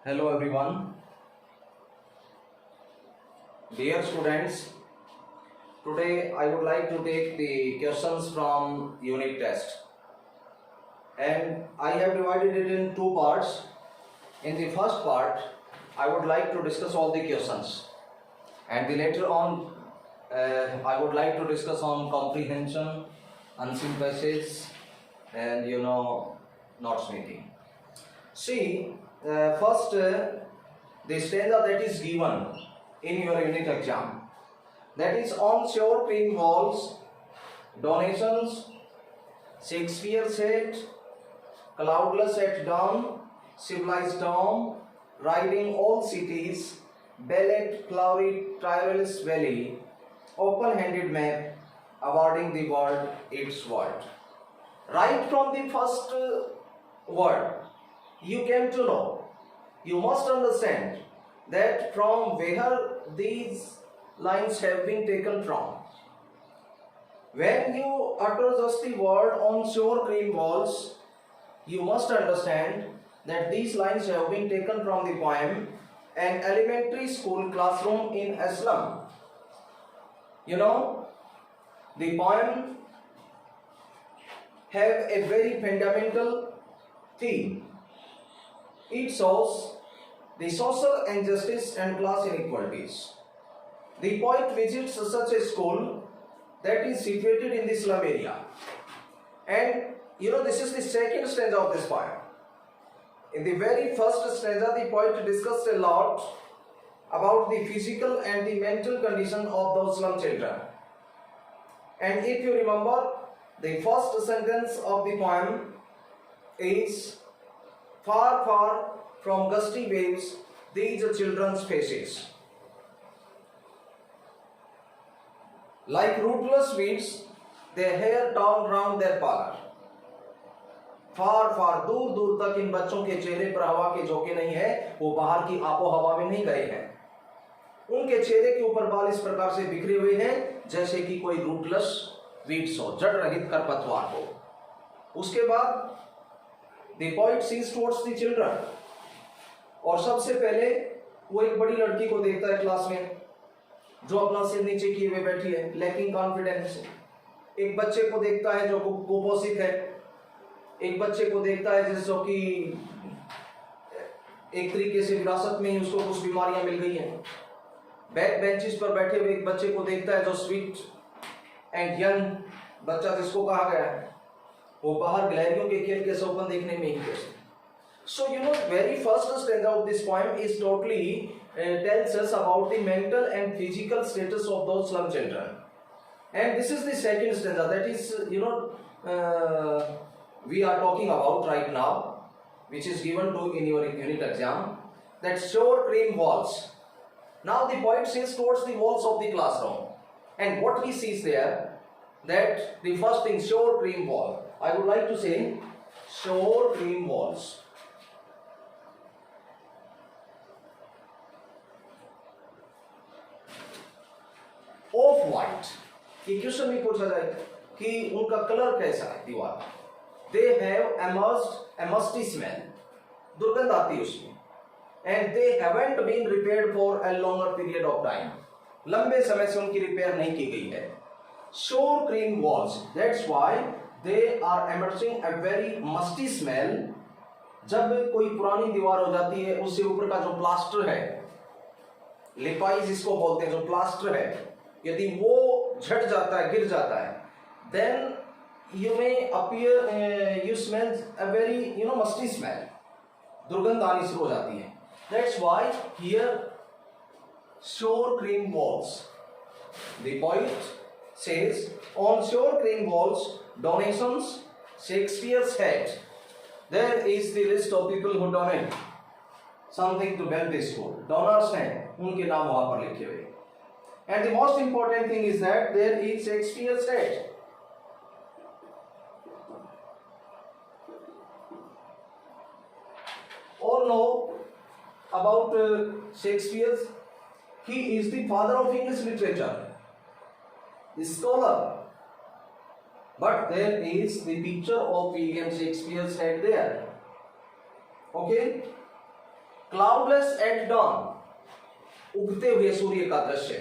Hello everyone, dear students. Today I would like to take the questions from unit test, and I have divided it in two parts. In the first part, I would like to discuss all the questions, and the later on, I would like to discuss on comprehension, unseen passage, and notes making. See, first the stanza that is given in your unit exam, that is on shore pink walls, donations, Shakespeare said, cloudless at dawn, civilized dawn, riding all cities, ballet, cloudy, tireless valley, open-handed map, awarding the world its word. Right from the first word, you came to know, you must understand that from where these lines have been taken from. When you utter just the word on shore green walls, you must understand that these lines have been taken from the poem An Elementary School Classroom in a Slum. You know, the poem have a very fundamental theme. It shows the social injustice and class inequalities. The poet visits such a school that is situated in the slum area. And this is the second stanza of this poem. In the very first stanza, the poet discussed a lot about the physical and the mental condition of those slum children. And if you remember, the first sentence of the poem is, far, far from gusty waves, these children's faces. Like rootless weeds, their hair torn round their collar. फार फार दूर दूर तक इन बच्चों के चेहरे पर हवा के झोंके नहीं है, वो बाहर की आबो हवा में नहीं गए हैं. उनके चेहरे के ऊपर बाल इस प्रकार से बिखरे हुए हैं जैसे कि कोई रूटलेस वीड्स हो, जड़ रहित खरपतवार हो. उसके बाद the poet sees towards the children, और सबसे पहले वो एक बड़ी लड़की को देखता है क्लास में जो अपना सिर नीचे किए हुए बैठी है, लैकिंग कॉन्फिडेंस. एक बच्चे को देखता है जो कुपोषित है, एक बच्चे को देखता है जिसको कि एक तरीके से विरासत में ही उसको कुछ बीमारियां मिल गई हैं. बैक बेंचेस पर बैठे हुए एक बच्चे को देखता है जो स्वीट एंड यंग बच्चा जिसको कहा गया है, वो बाहर गिलहरियों के खेल के शौकन देखने में ही व्यस्त. So very first stanza of this poem is totally tells us about the mental and physical status of those slum children. And this is the second stanza that is we are talking about right now, which is given to in your unit exam, that shore cream walls. Now the poet says towards the walls of the classroom, and what he sees there, that the first thing, shore cream wall. I would like to say shore cream walls. Off white, कि question भी पूछा जाए कि उनका colour कैसा है दीवार. They have emerged a musty smell, दुर्गंध आती है उसमें. And they haven't been repaired for a longer period of time, लंबे समय से उनकी रिपेयर नहीं की गई है. Shore cream walls, that's why they are emerging a very musty smell. जब कोई पुरानी दीवार हो जाती है, उससे ऊपर का जो प्लास्टर है, लिपाई जिसको बोलते हैं, जो प्लास्टर है, यदि वो झट जाता है, गिर जाता है, then you may appear you smell a very musty smell, दुर्गंध आनी शुरू हो जाती है. That's why here shore cream walls. The poet says on shore cream walls, donations Shakespeare's had. There is the list of people who donate something to build this school. Donors हैं, उनके नाम वहां पर लिखे हुए. And the most important thing is that there is Shakespeare's head. All know about Shakespeare. He is the father of English literature, the scholar. But there is the picture of William Shakespeare's head there. Okay? Cloudless at dawn, उगते हुए सूर्य का दृश्य।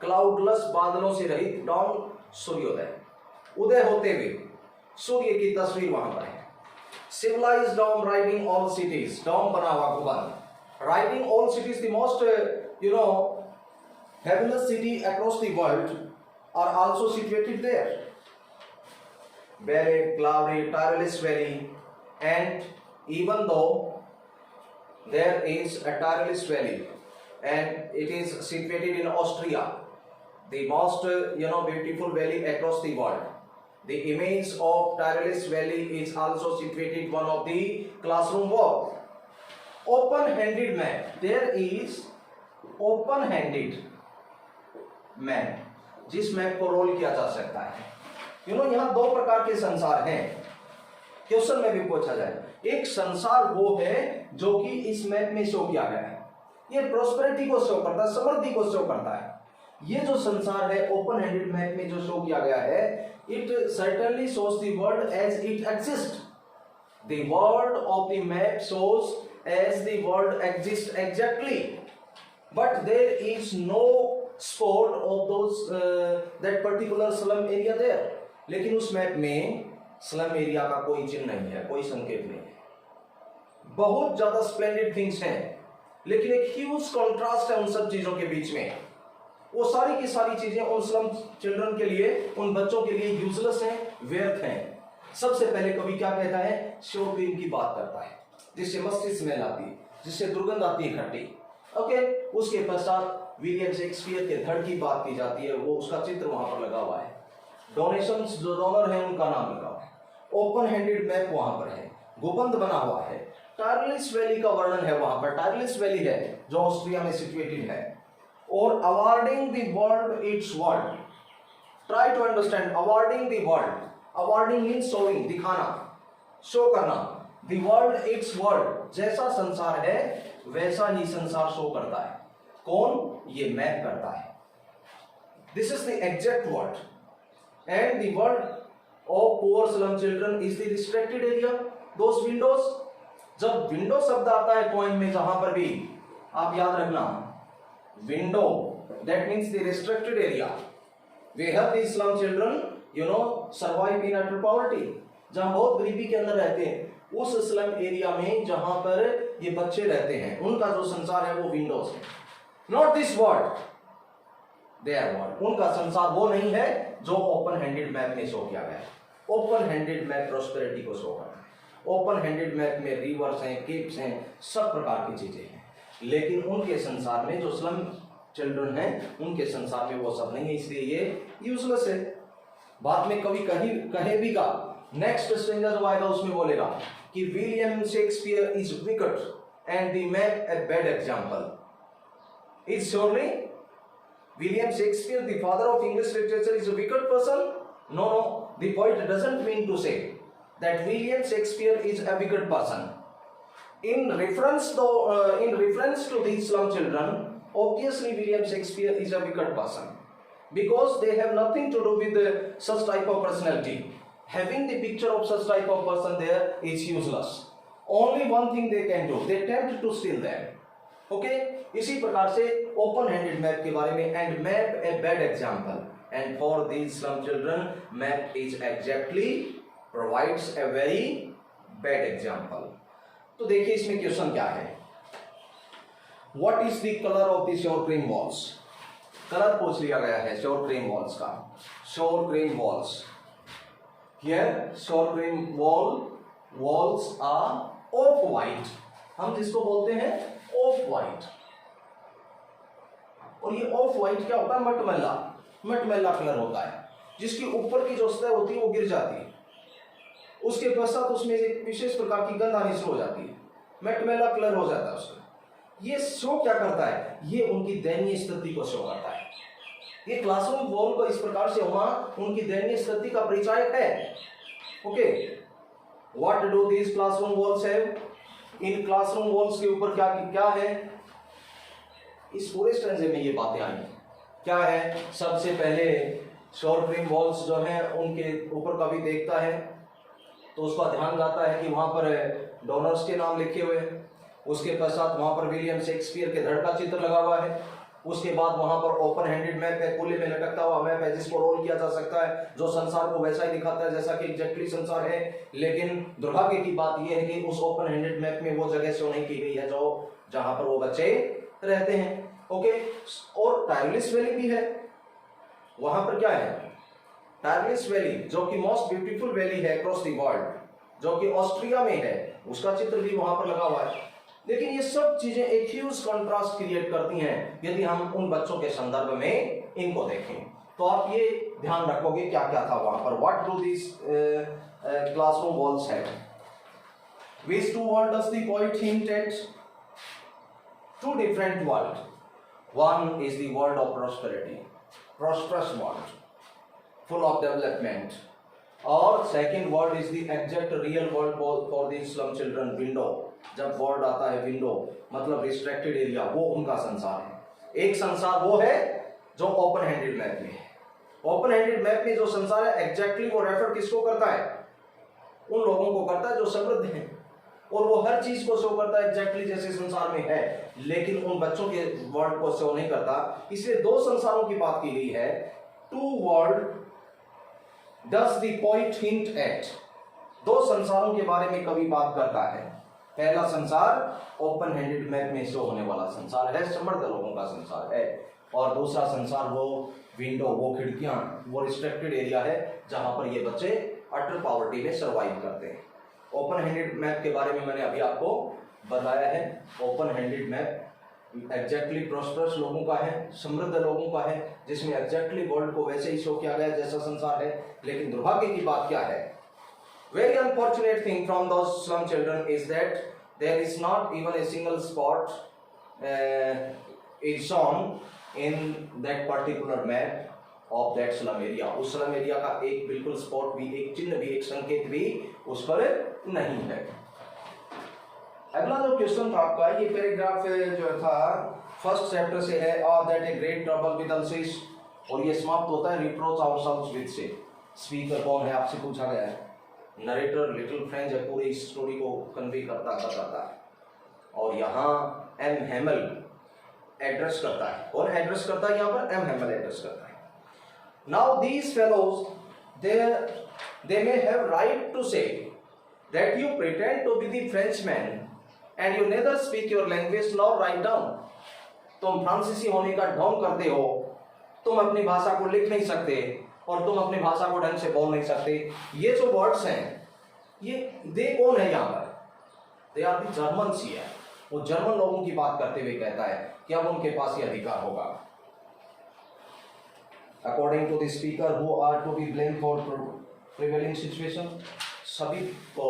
Cloudless, बादलों से रहित, don सूर्योदय, उदय होते हुए सूर्य की तस्वीर वहां पर है। Civilised dome riding all cities, dome बना हुआ भवन, riding all cities, the most fabulous city across the world are also situated there. Very cloudy, tireless valley, and even though there is a tireless valley and it is situated in Austria, the most beautiful valley across the world. The image of tireless valley is also situated one of the classroom wall. Open-handed map, there is open-handed map, जिस map को role किया जा सकता है। यहाँ दो प्रकार के संसार हैं, क्वेश्चन में भी पूछा जाए। एक संसार वो है जो कि इस मैप में शो किया गया है, ये प्रोस्पेरिटी को शो करता है, समृद्धि को शो करता है। ये जो संसार है ओपन हैंडेड मैप में जो शो किया गया है, it certainly shows the world as it exist. The world of the map shows as the world exist exactly, but there is no spot of those that particular slum area there. लेकिन उस map में slum area का कोई चिन्ह नहीं है, कोई संकेत नहीं है। बहुत ज्यादा स्प्लेंडेड थिंग्स हैं, लेकिन एक ह्यूज कॉन्ट्रास्ट है उन सब चीजों के बीच में। वो सारी की सारी चीजें उन स्लम चिल्ड्रन के लिए, उन बच्चों के लिए यूजलेस हैं, व्यर्थ हैं। सबसे पहले कवि क्या कहता है, शोर क्रीम की बात करता है, जिससे मस्ती स्मेल आती है, जिससे दुर्गंध आती है खट्टी। ओके, उसके पश्चात विलियम शेक्सपियर के धड़ की बात की जाती है, वो उसका चित्र वहां पर लगा हुआ है। डोनेशंस जो डोनर है उनका नाम लगा हुआ है। ओपन हैंडेड मैप वहां पर है, गुबंद बना हुआ है। टायरलेस वैली का वर्णन है वहां पर, टायरलेस वैली है जो ऑस्ट्रिया में सिचुएटेड है। और awarding the world its world, try to understand, awarding the world, awarding means showing, दिखाना, शो करना। द वर्ल्ड इट्स वर्ल्ड, जैसा संसार है वैसा ही संसार शो करता है। कौन? ये मैप करता है। This is the exact word and the world of poor slum children is the restricted area. Those Windows, जब विंडो शब्द आता है पोएम में जहां पर भी, आप याद रखना, window that means the restricted area where the slum children survive in utter poverty, जहां बहुत गरीबी के अंदर रहते हैं, उस स्लम एरिया में जहां पर ये बच्चे रहते हैं, उनका जो संसार है वो विंडोज है। Not this world, there world, उनका संसार वो नहीं है जो ओपन हैंडेड मैप में शो किया गया है। ओपन हैंडेड मैप प्रोस्पेरिटी को शो करता है। ओपन हैंडेड मैप में रिवर्स हैं, केप्स हैं, सब प्रकार की चीजें हैं, लेकिन उनके संसार में जो स्लम चिल्ड्रन हैं उनके संसार में वो सब नहीं है, इसलिए ये यूजलेस है। बाद में कभी कहे भी का नेक्स्ट स्ट्रेंजर जो आएगा उसमें बोलेगा कि William Shakespeare is wicket and the map a bad example. Is surely William Shakespeare, the father of English literature, is a wicked person? No, the poet doesn't mean to say that William Shakespeare is a wicked person. In reference to these slum children, obviously William Shakespeare is a wicked person because they have nothing to do with such type of personality. Having the picture of such type of person there is useless. Only one thing they can do, they attempt to steal them. Okay, इसी प्रकार से open handed map के बारे में, and map a bad example, and for these slum children map is exactly provides a very bad example. तो देखिए इसमें question क्या है, what is the colour of the sure cream walls. Colour पूछ लिया गया है श्योर क्रीम वॉल्स का। Sure cream walls, here sure cream walls are off white, हम जिसको बोलते हैं ऑफ वाइट। और ये ऑफ वाइट क्या होता है, मटमैला कलर होता है, जिसकी ऊपर की जो सतह होती है वो गिर जाती है, उसके पश्चात उसमें एक विशेष प्रकार की गंध आनी शुरू हो जाती है, मटमैला कलर हो जाता है उसका। ये शो क्या करता है, ये उनकी दयनीय स्थिति को शो करता है। ये क्लासरूम वॉल को इस प्रकार से होना उनकी दयनीय स्थिति का परिचायक है। Okay, what do these classroom walls have? In classroom walls के ऊपर क्या है, इस पूरे स्ट्रेंजे में ये बातें आई। क्या है, सबसे पहले श्योर क्रीम वॉल्स जो है उनके ऊपर कभी देखता है तो उसका ध्यान जाता है कि वहां पर डोनर्स के नाम लिखे हुए, उसके पश्चात वहां पर विलियम शेक्सपियर के धड़ का चित्र लगा हुआ है। उसके बाद वहां पर ओपन हैंडेड मैप है, खुले में लटकता हुआ मैप है जिसको रोल किया जा सकता है, जो संसार को वैसा ही दिखाता है जैसा कि एग्जैक्टली संसार है। लेकिन दुर्भाग्य की बात यह है कि उस ओपन हैंडेड मैप में वो जगह शो नहीं की गई है जो जहां पर वो बच्चे रहते हैं। ओके, और टायरलिस वैली भी है। वहां पर क्या है, टायरलिस वैली जो कि मोस्ट ब्यूटीफुल वैली है अक्रॉस द वर्ल्ड, जो कि ऑस्ट्रिया में है, उसका चित्र भी वहां पर लगा हुआ है। लेकिन ये सब चीजें एक ह्यूज कंट्रास्ट क्रिएट करती हैं यदि हम उन बच्चों के संदर्भ में इनको देखें। तो आप ये ध्यान रखोगे क्या क्या था वहां पर। What do this classroom walls have? Which two worlds does the poet hint at? Two different worlds. One is the world of prosperity, prosperous world, full of development. और second world is the exact real world for the slum children, window. जब word आता है window मतलब restricted area, वो उनका संसार है। एक संसार वो है जो ओपन हैंडेड मैप में है। ओपन हैंडेड मैप में जो संसार है एग्जैक्टली वो रेफर किसको करता है? उन लोगों को करता है जो समृद्ध हैं, और वो हर चीज को शो करता है एग्जैक्टली जैसे संसार में है, लेकिन उन बच्चों के वर्ल्ड को शो नहीं करता। इसलिए दो संसारों की बात की गई है। Two world does the poet hint at, दो संसारों के बारे में कवि बात करता है। पहला संसार ओपन हैंडेड मैप में शो होने वाला संसार है, समृद्ध लोगों का संसार है, और दूसरा संसार वो विंडो, वो खिड़कियां, वो रिस्ट्रिक्टेड एरिया है जहां पर ये बच्चे अटर पॉवर्टी में सर्वाइव करते हैं। ओपन हैंडेड मैप के बारे में मैंने अभी आपको बताया है। Open handed map exactly prosperous लोगों का है, समृद्ध लोगों का है, जिसमें एग्जैक्टली वर्ल्ड को वैसे ही शो किया गया जैसा संसार है। लेकिन दुर्भाग्य की बात क्या है? Very unfortunate thing from those slum children is that there is not even a single spot is shown in that particular map of that slum area. उस slum area का एक बिल्कुल स्पॉट भी, एक चिन्ह भी, एक संकेत भी उस पर नहीं है। अगला जो क्वेश्चन था आपका, ये पैराग्राफ जो था फर्स्ट चैप्टर से है, और that a great trouble with अल्सिस, और ये समाप्त होता है रिप्रोच आवरसेल्व्स विद से। स्पीकर कौन है आपसे पूछा गया है। नरेटर लिटिल फ्रेंच है, पूरी स्टोरी को कन्वे करता है, और यहाँ एम हेमल एड्रेस करता है। कौन एड्रेस करता है यहाँ पर? एम हेमल एड्रेस करता है। Now these fellows they may have right to say that you pretend to be the Frenchman and you neither speak your language nor write down. तुम फ्रांसीसी होने का ढोंग करते हो, तुम अपनी भाषा को लिख नहीं सकते और तुम अपनी भाषा को ढंग से बोल नहीं सकते। ये जो वर्ड्स हैं, ये दे कौन है यहाँ पर? दे आर द जर्मन्स ही है। वो जर्मन लोगों की बात करते हुए कहता है कि अब उनके पास ये अधिकार होगा। According to the speaker who are to be blame for prevailing situation, सभी को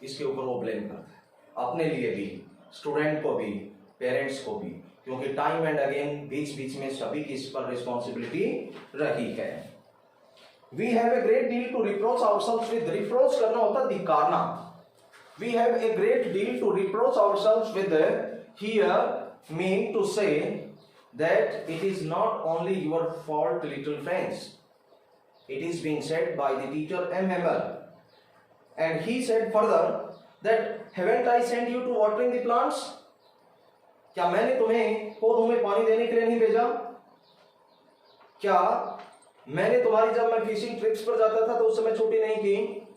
इसके ऊपर वो ब्लेम करता है, अपने लिए भी, स्टूडेंट को भी, पेरेंट्स को भी, क्योंकि टाइम एंड अगेन बीच बीच में सभी की इस पर रिस्पॉन्सिबिलिटी रही है। We have a great deal to reproach ourselves with. Reproach करना होता है धिक्कारना। We have a great deal to reproach ourselves with. Here mean to say that it is not only your fault, little friends. It is being said by the teacher M. Hamel, and he said further that haven't I sent you to watering the plants? क्या मैंने तुम्हें पौधों में पानी देने के लिए नहीं भेजा? क्या मैंने तुम्हारी, जब मैं फिशिंग ट्रिप्स पर जाता था तो उस समय छुट्टी नहीं की?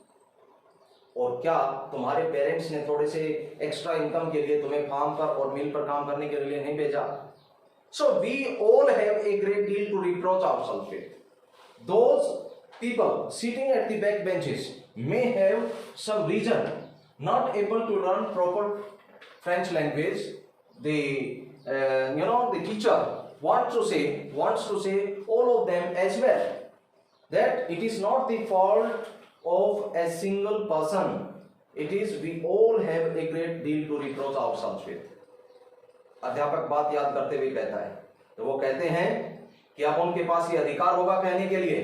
और क्या तुम्हारे पेरेंट्स ने थोड़े से एक्स्ट्रा इनकम के लिए तुम्हें फार्म पर और मिल पर काम करने के लिए नहीं भेजा? So we all have a great deal to reproach ourselves with. Those people sitting at the back benches may have some reason not able to learn proper French language. The teacher wants to say all of them as well, that it is not the fault of a single person. It is we all have a great deal to reproach ourselves with. अध्यापक बात याद करते हुए कहता है, तो वो कहते हैं कि अब उनके पास ये अधिकार होगा कहने के लिए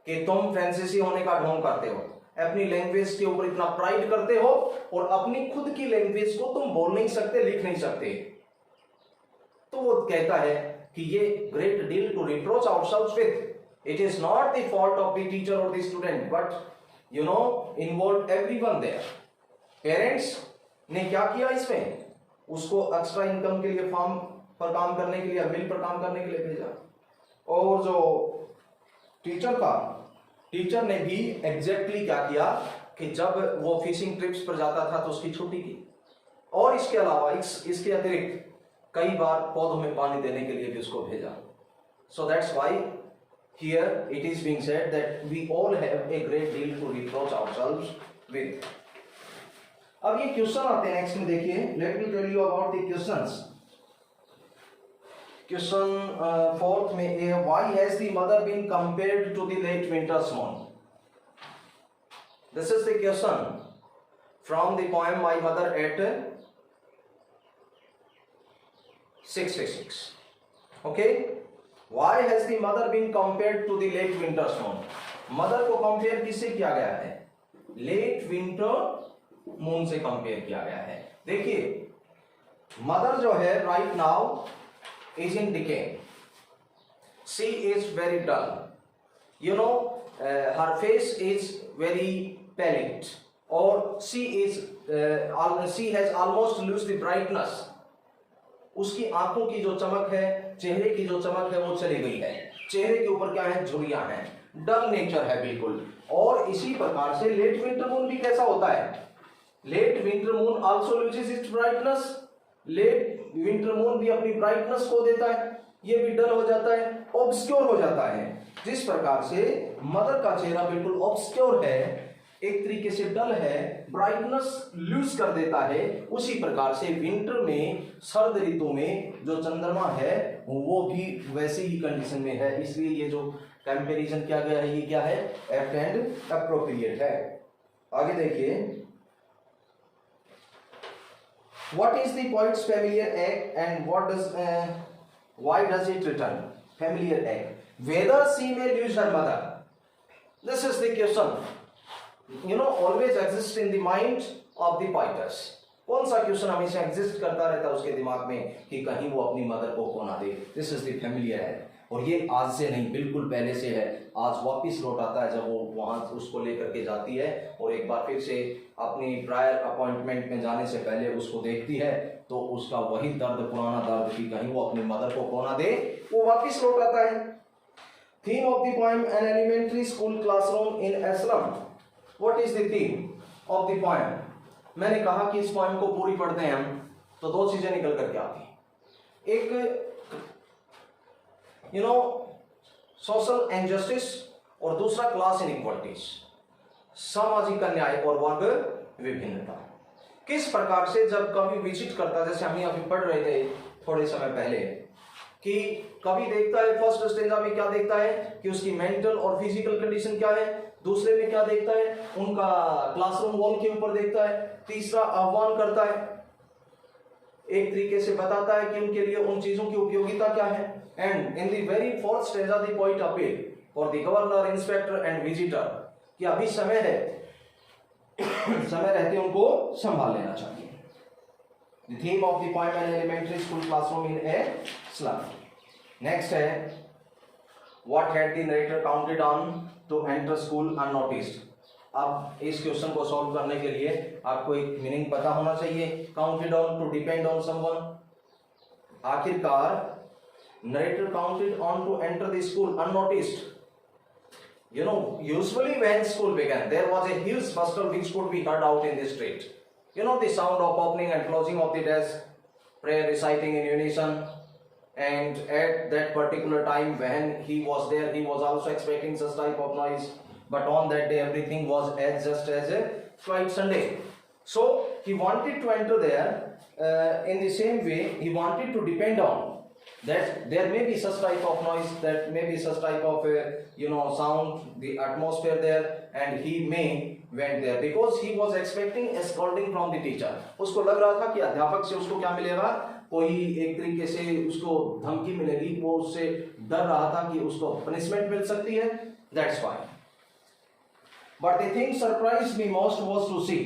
कि तुम फ्रांसीसी होने का ढोंग करते हो, अपनी लैंग्वेज के ऊपर इतना प्राइड करते हो और अपनी खुद की लैंग्वेज को तुम बोल नहीं सकते, लिख नहीं सकते। तो वो कहता है कि ये great deal to reproach ourselves with, it is not the fault of the teacher और the student, but involve everyone there. Parents ने क्या किया इसमें? उसको एक्स्ट्रा इनकम के लिए फार्म पर काम करने के लिए, मिल पर काम करने के लिए भेजा। और जो टीचर था, टीचर ने भी एग्जैक्टली क्या किया कि जब वो फिशिंग ट्रिप्स पर जाता था तो उसकी छुट्टी की, और इसके अलावा इसके अतिरिक्त कई बार पौधों में पानी देने के लिए भी उसको भेजा। So that's why here it is being said that we all have a great deal to reproach ourselves with. अब ये क्वेश्चन आते हैं नेक्स्ट में, देखिए, let me tell you about the questions. Question fourth में A, why has the mother been compared to the late winter's moon? This is the question from the poem my mother at 666. Okay, why has the mother been compared to the late winter's moon? Mother को compare किससे किया गया है? Late winter moon से compare किया गया है। देखिए, मदर जो है right now is in decay, she is very dull, you know, her face is very pallid, और she has almost lose the brightness. उसकी आंखों की जो चमक है, चेहरे की जो चमक है, वो चली गई है। चेहरे के ऊपर क्या है? झुर्रियां हैं, डल नेचर है बिल्कुल। और इसी प्रकार से लेट विंटर मून भी कैसा होता है? Late winter moon also loses its brightness. Late winter moon भी अपनी ब्राइटनेस खो देता है, ये भी डल हो जाता है, ऑब्सक्योर हो जाता है। जिस प्रकार से मदर का चेहरा बिल्कुल ऑब्सक्योर है, एक तरीके से डल है, ब्राइटनेस लूज कर देता है, उसी प्रकार से विंटर में, सर्द ऋतु में जो चंद्रमा है वो भी वैसे ही कंडीशन में है। इसलिए ये जो कंपैरिजन किया गया है, ये क्या है? एप्ट एंड एप्रोप्रिएट है। आगे देखिए, what is the poets familiar egg and why does it return? Familiar egg, whether she may lose her mother, this is the question, you know, always exist in the mind of the poetess। कौन सा question हमेशा exist करता रहता है उसके दिमाग में कि कहीं वो अपनी मदर को खो ना दे। दिस इज द फैमिलियर है, और ये आज से नहीं, बिल्कुल पहले से है। आज वापस लौट आता है जब वो वहां उसको लेकर के जाती है, और एक बार फिर से अपनी प्रायर अपॉइंटमेंट में जाने से पहले उसको देखती है, तो उसका वही दर्द, पुराना दर्द कि कहीं वो अपनी मदर को खो ना दे, वो वापस लौट आता है। Theme of the poem, an elementary school classroom in a slum. What is the theme of the poem? मैंने कहा कि इस पोएम को पूरी पढ़ते हैं हम तो दो चीजें निकल करके आती हैं। एक, यू नो, सोशल इनजस्टिस, और दूसरा क्लास इनइक्वालिटीज, सामाजिक अन्याय और वर्ग विभिन्नता। किस प्रकार से जब कवि विजिट करता, जैसे हम अभी पढ़ रहे थे थोड़े समय पहले, कि कवि देखता है, फर्स्ट स्टेंजा में क्या देखता है कि उसकी मेंटल और फिजिकल कंडीशन क्या है, दूसरे में क्या देखता है, उनका क्लासरूम वॉल के ऊपर देखता है, तीसरा आह्वान करता है, एक तरीके से बताता है कि उनके लिए उन चीजों की उपयोगिता क्या है। And in the very fourth stanza the poet appeal for the governor, inspector and visitor, कि अभी समय है, समय रहते उनको संभाल लेना चाहिए। The theme of the poem, an elementary school classroom in a slum. Next है, what had the narrator counted on to enter school unnoticed. अब इस क्वेश्चन को सॉल्व करने के लिए आपको एक मीनिंग पता होना चाहिए। Counted on, to depend on someone. आखिरकार narrator counted on to enter the school unnoticed. You know, usually when school began, there was a huge bustle which could be heard out in the street. You know, the sound of opening and closing of the desk, prayer reciting in unison. And at that particular time when he was there, he was also expecting such type of noise. But on that day, everything was just as a quiet Sunday. So he wanted to enter there. In the same way, he wanted to depend on that there may be such type of noise, that may be such type of sound, the atmosphere there, and he may went there because he was expecting a scolding from the teacher. उसको लग रहा था कि अध्यापक से उसको क्या मिलेगा, कोई एक तरीके से उसको धमकी मिलेगी, वो उससे डर रहा था कि उसको पनिशमेंट मिल सकती है। That's why. But the thing surprised me most was to see.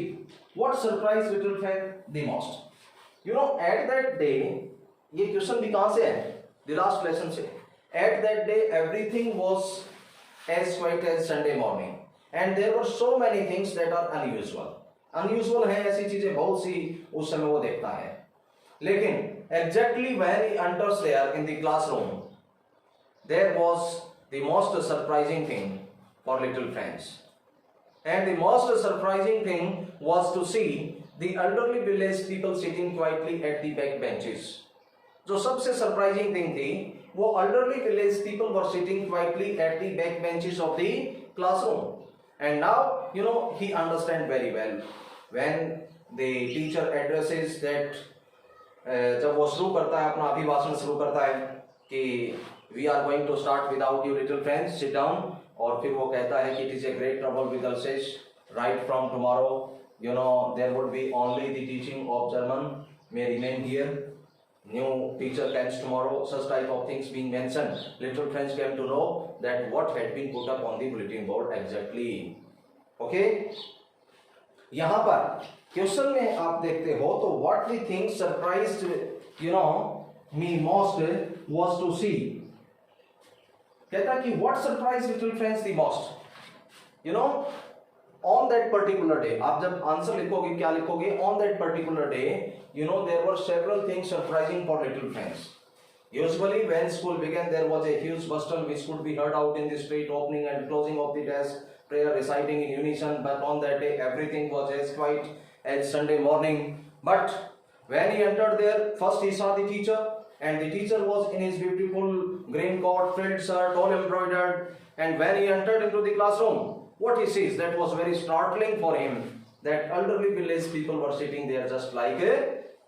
What surprised little friend the most? You know, at that day, ये क्वेश्चन भी कहां से है? The last lesson से। At that day, everything was as quiet as Sunday morning, and there were so many things that are unusual. Unusual है, ऐसी चीजें बहुत सी उस समय वो देखता है। लेकिन exactly when he enters there in the classroom, there was the most surprising thing for little Franz. And the most surprising thing was to see the elderly village people sitting quietly at the back benches. जो सबसे surprising thing थी वो elderly village people were sitting quietly at the back benches of the classroom. And now he understand very well when the teacher addresses that जब वो शुरू करता है अपना अभिभाषण शुरू करता है कि we are going to start without you little friends, sit down. और फिर वो कहता है कि it is a great trouble with Alsace, right from tomorrow there would be only the teaching of German may remain here. New teacher comes tomorrow, such type of things being mentioned. Little friends came to know that what had been put up on the bulletin board exactly. Okay? यहाँ पर question में आप देखते हो तो what the thing surprised me most was to see. कहता है कि what surprised little friends the most? On that particular day, आप जब आंसर लिखोगे क्या लिखोगे? On that particular day, there were several things surprising for little friends. Usually when school began, there was a huge bustle which could be heard out in the street, opening and closing of the desk, prayer reciting in unison, but on that day everything was as quiet as Sunday morning. But when he entered there, first he saw the teacher, and the teacher was in his beautiful green coat, frilled shirt, all embroidered, and when he entered into the classroom, what he sees, that was very startling for him, that elderly village people were sitting there just like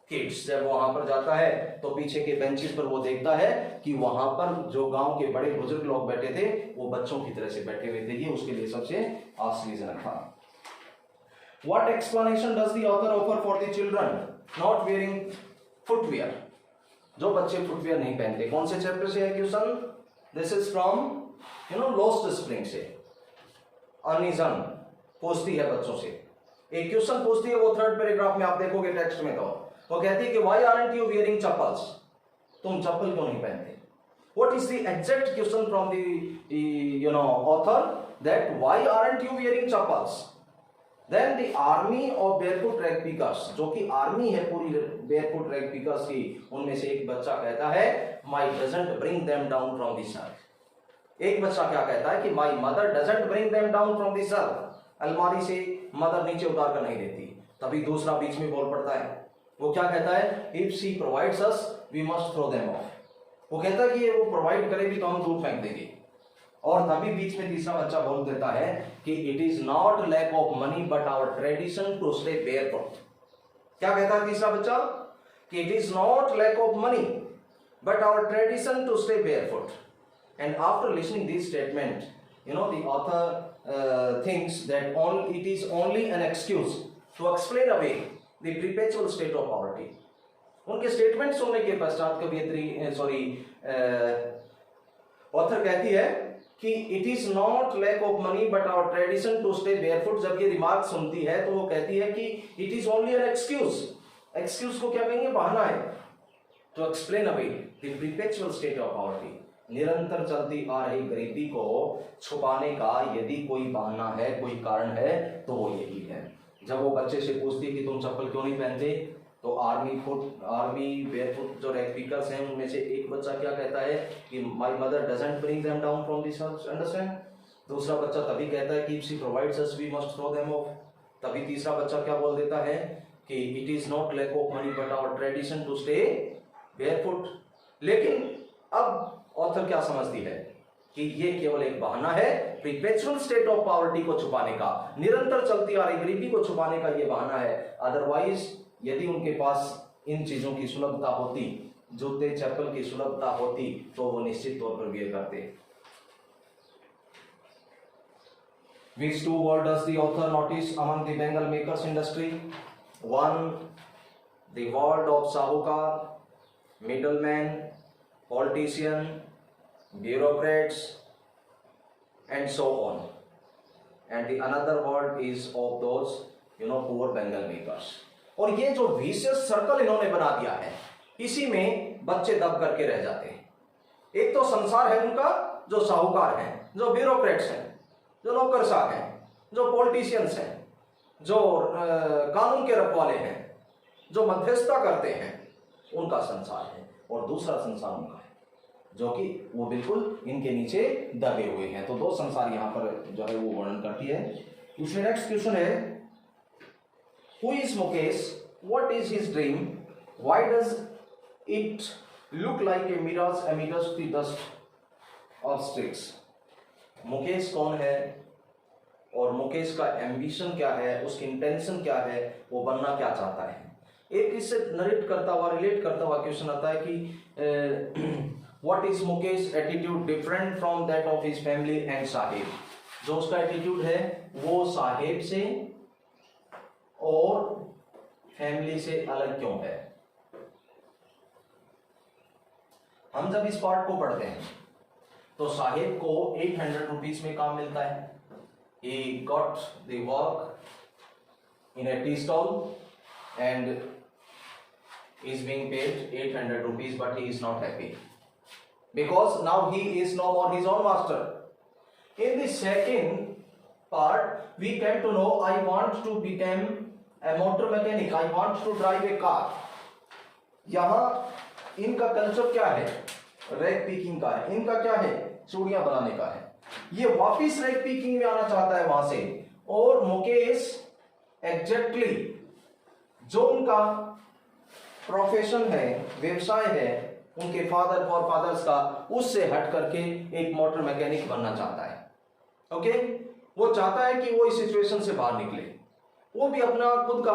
kids. जब वो वहां पर जाता है तो पीछे के benches पर वो देखता है कि वहां पर जो गांव के बड़े बुजुर्ग लोग बैठे थे वो बच्चों की तरह से बैठे हुए थे. ये उसके लिए सबसे आश्चर्यजनक था. What explanation does the author offer for the children not wearing footwear? जो बच्चे फुटवेयर नहीं पहनते. कौन से चैप्टर से है question? This is from lost spring से. अनिजन पूछती है बच्चों से, एक क्वेश्चन पूछती है. वो थर्ड पैराग्राफ में आप देखोगे टेक्स्ट में तो वो कहती है कि why aren't you wearing chappals? तुम चप्पल क्यों नहीं पहनते? What is the exact question from the author, that why aren't you wearing chappals? Then the army of barefoot rag pickers, जो कि आर्मी है पूरी बेयरफुट रैग पिकर्स की, उनमें से एक बच्चा कहता है my doesn't bring them down from the shelf. एक बच्चा क्या कहता है कि my mother doesn't bring them down from the shelf. अलमारी से मदर नीचे उतार कर नहीं देती. तभी दूसरा बीच में बोल पड़ता है. वो क्या कहता है? If she provides us we must throw them off. वो कहता है कि वो प्रोवाइड करेगी तो हम दूर फेंक देंगे. और तभी बीच में तीसरा बच्चा बोल देता है कि it is not lack of money but our tradition to stay barefoot. क्या कहता है तीसरा बच्चा? कि it is not lack of money but our tradition to stay barefoot. And after listening this statement, the author thinks that it is only an excuse to explain away the perpetual state of poverty. उनके statement सुनने के पश्चात कवियत्री author कहती है कि it is not lack of money but our tradition to stay barefoot. जब ये रिमार्क सुनती है तो वो कहती है कि it is only an excuse. Excuse को क्या कहेंगे? बहाना है. To explain away the perpetual state of poverty, निरंतर चलती आ रही गरीबी को छुपाने का यदि कोई बहाना है, कोई कारण है तो वो यही है. जब वो बच्चे से पूछती है कि तुम चप्पल क्यों नहीं पहनते, तो आर्मी बेयरफुट जो रैग पिकर्स हैं उनमें से एक बच्चा क्या कहता है कि my mother doesn't bring them down from this house. Understand? दूसरा बच्चा तभी कहता है कि if she provides us we must throw them off. तभी तीसरा बच्चा क्या बोल देता है कि it is not lack of money but our tradition to stay barefoot. लेकिन अब ऑथर क्या समझती है कि ये केवल एक बहाना है परपेचुअल स्टेट ऑफ पॉवर्टी को छुपाने का, निरंतर चलती आ रही गरीबी को छुपाने का ये बहाना है. अदरवाइज यदि उनके पास इन चीजों की सुलभता होती, जूते चप्पल की सुलभता होती, तो वो निश्चित तौर पर वियर करते. Which two words does the author notice among the Bengal makers industry? One, the world of sahukar, middleman, politician, bureaucrats, and so on. And the another word is of those poor Bengal makers. और ये जो vicious circle इन्होंने बना दिया है, इसी में बच्चे दब करके रह जाते हैं. एक तो संसार है उनका जो साहूकार हैं, जो ब्यूरोक्रेट्स हैं, जो नौकरशाह हैं, जो पॉलिटिशियंस हैं, जो कानून के रखवाले हैं, जो मध्यस्थता करते हैं. उनका संसार है और दूसरा संसार उनका है, जो कि वो बिल्कुल इनके नीचे दबे हुए हैं। तो दो संसार यहाँ पर जो है वो वर्णन करती है। उसमें नेक्स्ट क्वेश्चन है, who is Mukesh, what is his dream, why does it look like a mirage amidst the dust of streets. Mukesh कौन है और मुकेश का एम्बिशन क्या है, उसकी इंटेंशन क्या है, वो बनना क्या चाहता है। एक इससे नरेट करता हुआ, रिलेट करता हुआ क्वेश्चन आता है कि what is Mukesh attitude different from that of his family and Sahib. जो उसका एटीट्यूड है वो साहिब से और फैमिली से अलग क्यों है। हम जब इस पार्ट को पढ़ते हैं तो साहिब को 800 रुपीज में काम मिलता है। He got the work in a tea stall and is being paid 800 rupees, but he is not happy because now he is no more his own master. In the second part, we came to know I want to become a motor mechanic. I want to drive a car. यहाँ इनका culture क्या है, rag picking का है। इनका क्या है, चूड़ियां बनाने का है। ये वापिस रैक पिकिंग में आना चाहता है वहां से। और मुकेश एग्जैक्टली जो उनका प्रोफेशन है, व्यवसाय है उनके फादर और फादर्स का, उससे हट करके एक मोटर मैकेनिक बनना चाहता है। ओके, वो चाहता है कि वो इस सिचुएशन से बाहर निकले, वो भी अपना खुद का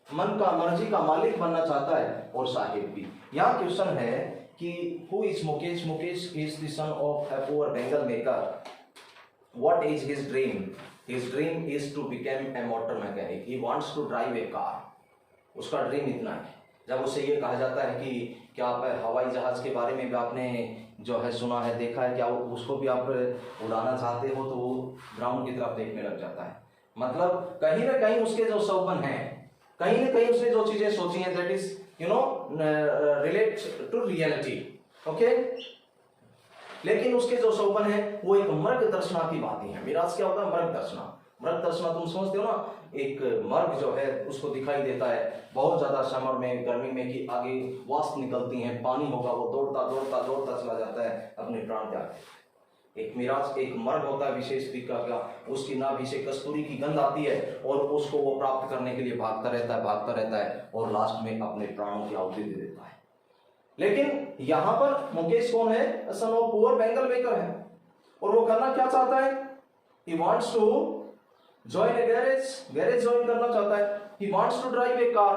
मन का मर्जी का मालिक बनना चाहता है और साहिब भी। यहाँ क्वेश्चन है कि who is Mukesh? Mukesh is the son of a poor Bengal maker. What is his dream? His dream is to become a motor mechanic. He wants to drive a car. उसका dream इतना है। जब उसे ये कहा जाता है कि क्या आप हवाई जहाज के बारे में भी आपने जो है सुना है, देखा है, क्या उसको भी आप उड़ाना चाहते हो, तो वो ग्राउंड की तरफ देखने लग जाता है। मतलब कहीं ना कहीं उसके जो सपन हैं, कहीं ना कहीं उसने जो चीजें सोची हैं, that is relate to reality. Okay, लेकिन उसके जो सपन है वो एक मर्ग दर्शना की बात ही है। मिराज क्या होता है, मर्ग दर्शना। मर्ग दर्शना तुम समझते हो ना, एक मर्ग जो है उसको दिखाई देता है बहुत ज्यादा समर में, गर्मी में, कि आगे वास्प निकलती हैं, पानी होगा, वो दौड़ता दौड़ता दौड़ता चला जाता है अपने प्राण त्याग। एक मिराज एक मर्ग होता है विशेष तरीका का, उसकी नाभि से कस्तूरी की गंध आती है और उसको वो प्राप्त करने के लिए भागता रहता है और लास्ट में अपने प्राणों की आहुति दे देता है। लेकिन यहां पर मुकेश कौन है, son of poor bangle maker है और वो करना क्या चाहता है, he wants to join a garage join करना चाहता है। He wants to drive a car.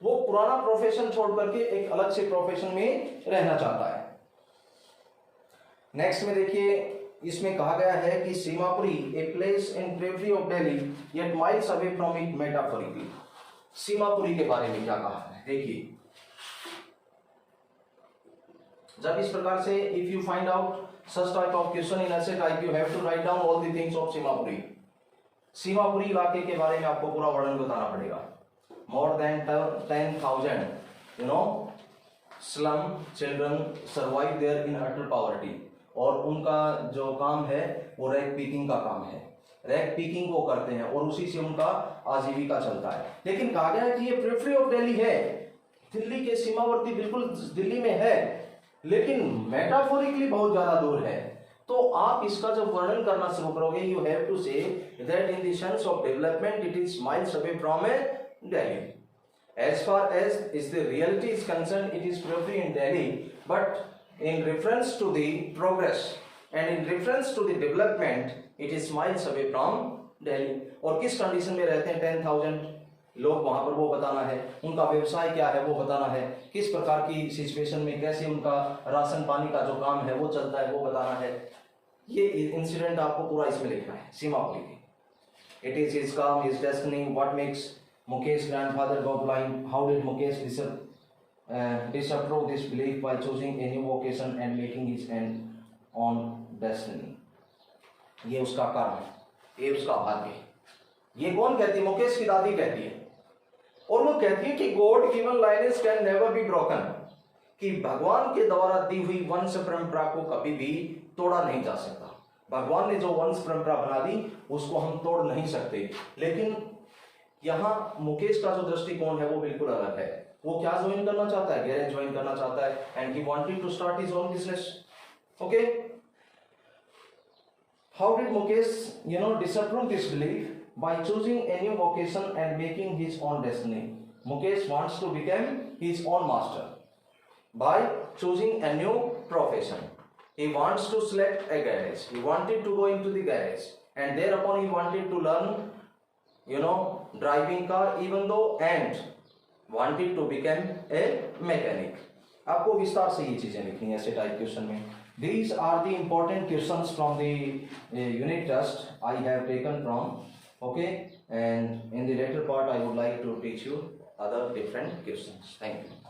वो पुराना प्रोफेशन छोड़ करके एक अलग से प्रोफेशन में रहना चाहता है। नेक्स्ट में देखिए, इसमें कहा गया है कि Seemapuri a place in periphery of Delhi yet miles away from it metaphorically. Seemapuri के बारे में क्या कहा है, देखिए। जब इस प्रकार से if you find out such type of question in ऐसे type, you have to write down all the things of Seemapuri. Seemapuri इलाके के बारे में आपको पूरा वर्णन बताना पड़ेगा। More than 10,000 slum children survive there in utter poverty. और उनका जो काम है वो रैक पिकिंग का काम है। रैक पिकिंग वो करते हैं और उसी से उनका आजीविका चलता है। लेकिन कहा गया है कि ये पेरिफेरी ऑफ दिल्ली है, दिल्ली के सीमावर्ती बिल्कुल दिल्ली में है, लेकिन मेटाफोरिकली बहुत ज्यादा दूर है। तो आप इसका जब वर्णन करना शुरू करोगे, you have to say that in the sense of development it is miles away from a Delhi. As far as is the reality is concerned, it is periphery in Delhi, but in reference to the progress and in reference to the development, it is miles away from Delhi. और किस condition में रहते हैं 10,000 लोग वहां पर, वो बताना है। उनका व्यवसाय क्या है वो बताना है। किस प्रकार की सिचुएशन में कैसे उनका राशन पानी का जो काम है वो चलता है वो बताना है। ये इंसिडेंट आपको पूरा इसमें लिखना है Seemapuri. It is his calm, his destiny, what makes Mukesh's grandfather go blind? How did Mukesh disapprove this belief by choosing a new vocation and making his end on destiny? ये उसका कर्म है, ये उसका भाग्य है। ये कौन कहती है? मुकेश की दादी कहती है। और वो कहती है कि God given lineage can never be broken, कि भगवान के द्वारा दी हुई वंश परंपरा को कभी भी तोड़ा नहीं जा सकता। भगवान ने जो वंश परंपरा बना दी उसको हम तोड़ नहीं सकते। लेकिन यहाँ मुकेश का जो दृष्टिकोण है वो बिल्कुल अलग है। वो क्या ज्वाइन करना चाहता है, गैरेज ज्वाइन करना चाहता है, and he wanted to start his own business. Okay, how did Mukesh disapprove this belief? By choosing a new vocation and making his own destiny. Mukesh wants to become his own master by choosing a new profession. He wants to select a garage. He wanted to go into the garage, and thereupon he wanted to learn driving car, even though, and wanted to become a mechanic. आपको विस्तार से ये चीजें लिखनी है ऐसे type question में. These are the important questions from the unit test I have taken from. Okay, and in the later part I would like to teach you other different questions. Thank you.